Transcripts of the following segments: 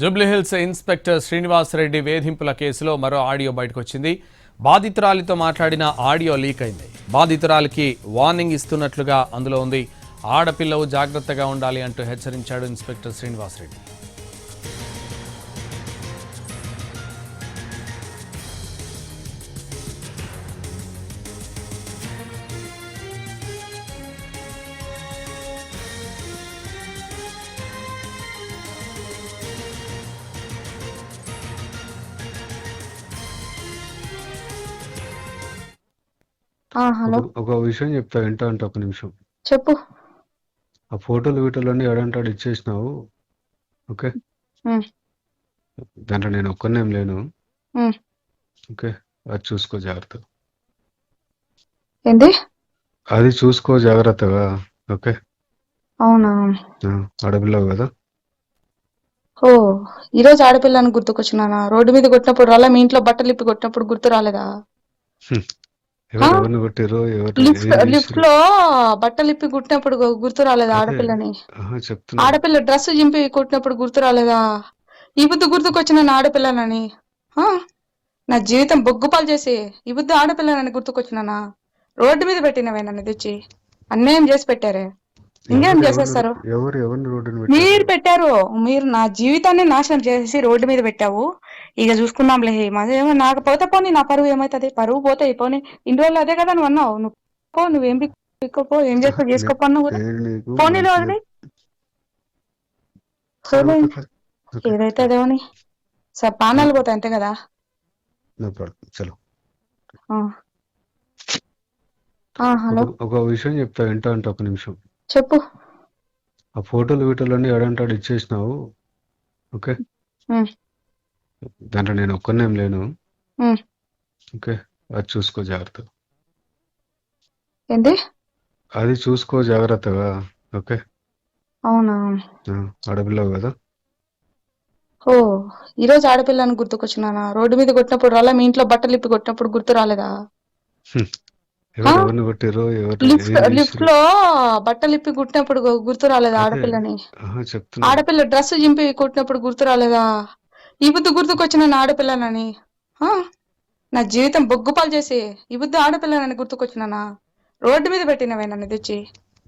Jubilee Hills inspector Srinivas Reddy వేధింపుల కేసులో మరో ఆడియో బయటకొచ్చింది. బాధితురాలితో మాట్లాడిన ఆడియో లీక్ అయింది. బాధితురాలికి వార్నింగ్ ఇస్తున్నట్లుగా అందులో ఉంది. ఆడపిల్లవు జాగ్రత్తగా ఉండాలి అంటూ హెచ్చరించాడు ఇన్స్పెక్టర్ శ్రీనివాస్ రెడ్డి. హలో. ఒక విషయం చెప్తా, వింటా అంటే ఒక నిమిషం. చెప్పు. ఆ ఫోటోలు ఎడంటాడు ఇచ్చేసినావు. ఓకే, దాంట్లో నేను ఒక్కనేం లేను. ఓకే, అది చూసుకో జాగ్రత్త. ఏంటి? అది చూసుకో జాగ్రత్తగా. ఓకే. అవునా? ఆడపిల్లవు కదా. ఓ, ఈరోజు ఆడపిల్లని గుర్తుకొచ్చినానా? రోడ్డు మీద కొట్టినప్పుడు రాలే? మీ ఇంట్లో బట్టలు ఇప్పి కొట్టినప్పుడు గుర్తు రాలేదా? ఎవరిని కొట్టిరో లిఫ్ట్ లో బట్టలు ఇప్పి కుట్టినప్పుడు గుర్తు రాలేదా ఆడపిల్లని? చెప్తున్నా. ఆడపిల్ల డ్రెస్ చింపి కుట్టినప్పుడు గుర్తు రాలేదా? ఈ బుద్ధి గుర్తుకొచ్చిన నా ఆడపిల్లనని. నా జీవితం బొగ్గుపాలు చేసి ఈ బుద్ధి ఆడపిల్లనని గుర్తుకొచ్చినానా? రోడ్డు మీద పెట్టినవే నన్ను తెచ్చి అన్యాయం చేసి పెట్టారే. ఇంకేం చేసేస్తారు? మీరు పెట్టారు. మీరు నా జీవితాన్ని నాశనం చేసి రోడ్డు మీద పెట్టావు. ఇక చూసుకుందాంలే. ఏమో నాకు పోతే పోనీ, నా పరువు ఏమైతుంది? పరువు పోతే పోనీ. ఇన్ని రోజులు అదే కదా నువ్వు అన్నావు. నువ్వేం పిక్కపో, ఏం చేస్తావు చేసుకోపన్నావు కదా. పోనీలో వదిలి ఏదైతే అదేమని సార్ పానాలు పోతాయి అంతే కదా. హలో. ఒక విషయం చెప్తా, వింటా అంటే ఒక నిమిషం. చెప్పు. ఆ ఫోటోలు ఎడంటాడు ఇచ్చేసినావు. ఓకే, దాంట్లో నేను ఒక్కనేం లేను. ఓకే, అది చూసుకో జాగ్రత్త. ఏంటి? అది చూసుకో జాగ్రత్తగా. ఓకే. అవునా? ఆడపిల్లవు కదా. ఓ, ఈరోజు ఆడపిల్లని గుర్తుకొచ్చినానా? రోడ్డు మీద కొట్టినప్పుడు రాలే? మీ ఇంట్లో బట్టలు ఇప్పి కొట్టినప్పుడు గుర్తు రాలేదా? ఎవరిని కొట్టిరో లిఫ్ట్ లో బట్టలు ఇప్పి కుట్టినప్పుడు గుర్తు రాలేదా ఆడపిల్లని? చెప్తున్నా. ఆడపిల్ల డ్రెస్ చింపి కుట్టినప్పుడు గుర్తు రాలేదా? ఈ బుద్ధి గుర్తుకొచ్చిన నా ఆడపిల్లనని. నా జీవితం బొగ్గుపాలు చేసి ఈ బుద్ధి ఆడపిల్లనని గుర్తుకొచ్చినానా? రోడ్డు మీద పెట్టినవే నన్ను తెచ్చి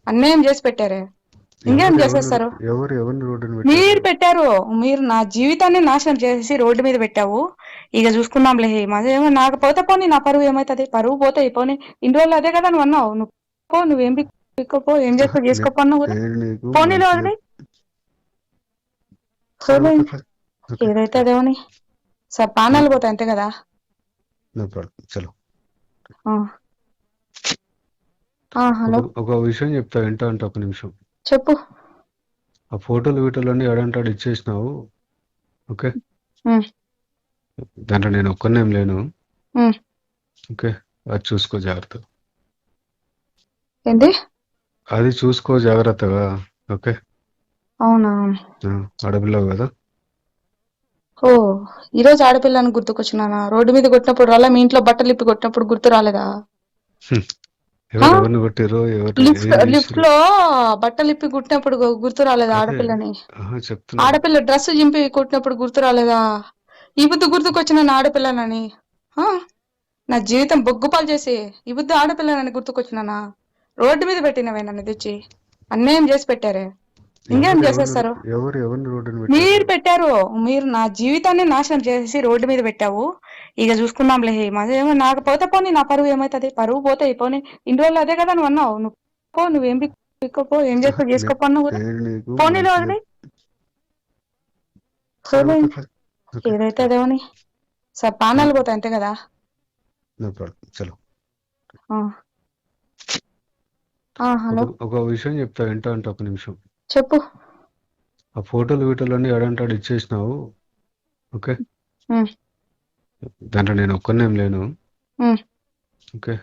అన్యాయం చేసి పెట్టారే. ఇంకేం చేసేస్తారు? మీరు పెట్టారు. మీరు నా జీవితాన్ని నాశనం చేసి రోడ్డు మీద పెట్టావు. ఇక చూసుకుందాంలే. ఏమో నాకు పోతే పోనీ, నా పరువు ఏమైతుంది? పరువు పోతే పోనీ. ఇన్ని రోజులు అదే కదా నువ్వు అన్నావు. నువ్వేం పిక్కపో, ఏం చేస్తావు చేసుకోపన్నావు కదా. పోనీలో వదిలి ఏదైతే అదేమని సార్ పానాలు పోతాయి అంతే కదా. హలో. ఒక విషయం చెప్తా, వింటా అంటే ఒక నిమిషం. చెప్పు. ఆ ఫోటోలు ఎడంటాడు ఇచ్చేసినావు. ఓకే, దాంట్లో నేను ఒక్కనేం లేను. ఓకే, అది చూసుకో జాగ్రత్త. ఏంటి? అది చూసుకో జాగ్రత్తగా. ఓకే. అవునా? ఆడపిల్లవు కదా. ఓ, ఈరోజు ఆడపిల్లని గుర్తుకొచ్చినానా? రోడ్డు మీద కొట్టినప్పుడు రాలే? మీ ఇంట్లో బట్టలు ఇప్పి కొట్టినప్పుడు గుర్తు రాలేదా? ఎవరిని కొట్టిరో లిఫ్ట్ లో బట్టలు ఇప్పి కుట్టినప్పుడు గుర్తు రాలేదా ఆడపిల్లని? ఆడపిల్ల డ్రెస్ చింపి కుట్టినప్పుడు గుర్తు రాలేదా? ఈ బుద్ధి గుర్తుకొచ్చిన నా ఆడపిల్లనని. నా జీవితం బొగ్గుపాలు చేసి ఈ బుద్ధి ఆడపిల్లనని గుర్తుకొచ్చినానా? రోడ్డు మీద పెట్టినవే నన్ను తెచ్చి అన్యాయం చేసి పెట్టారే. ఇంకేం చేసేస్తారు? మీరు పెట్టారు. మీరు నా జీవితాన్ని నాశనం చేసి రోడ్డు మీద పెట్టావు. ఇక చూసుకుందాంలే. ఏమో నాకు పోతే పోనీ, నా పరువు ఏమైతుంది? పరువు పోతే పోనీ. ఇన్ని రోజులు అదే కదా నువ్వు అన్నావు. నువ్వేం పిక్కపో, ఏం చేస్తావు చేసుకోపన్నావు కదా. పోనీలో వదిలి ఏదైతే అదేమని సార్ పానాలు పోతాయి అంతే కదా. హలో. ఒక విషయం చెప్తా, వింటా అంటే ఒక నిమిషం. చెప్పు. ఆ ఫోటోలు ఎడంటాడు ఇచ్చేసినావు. ఓకే, దాంట్లో నేను ఒక్కనేం లేను. ఓకే.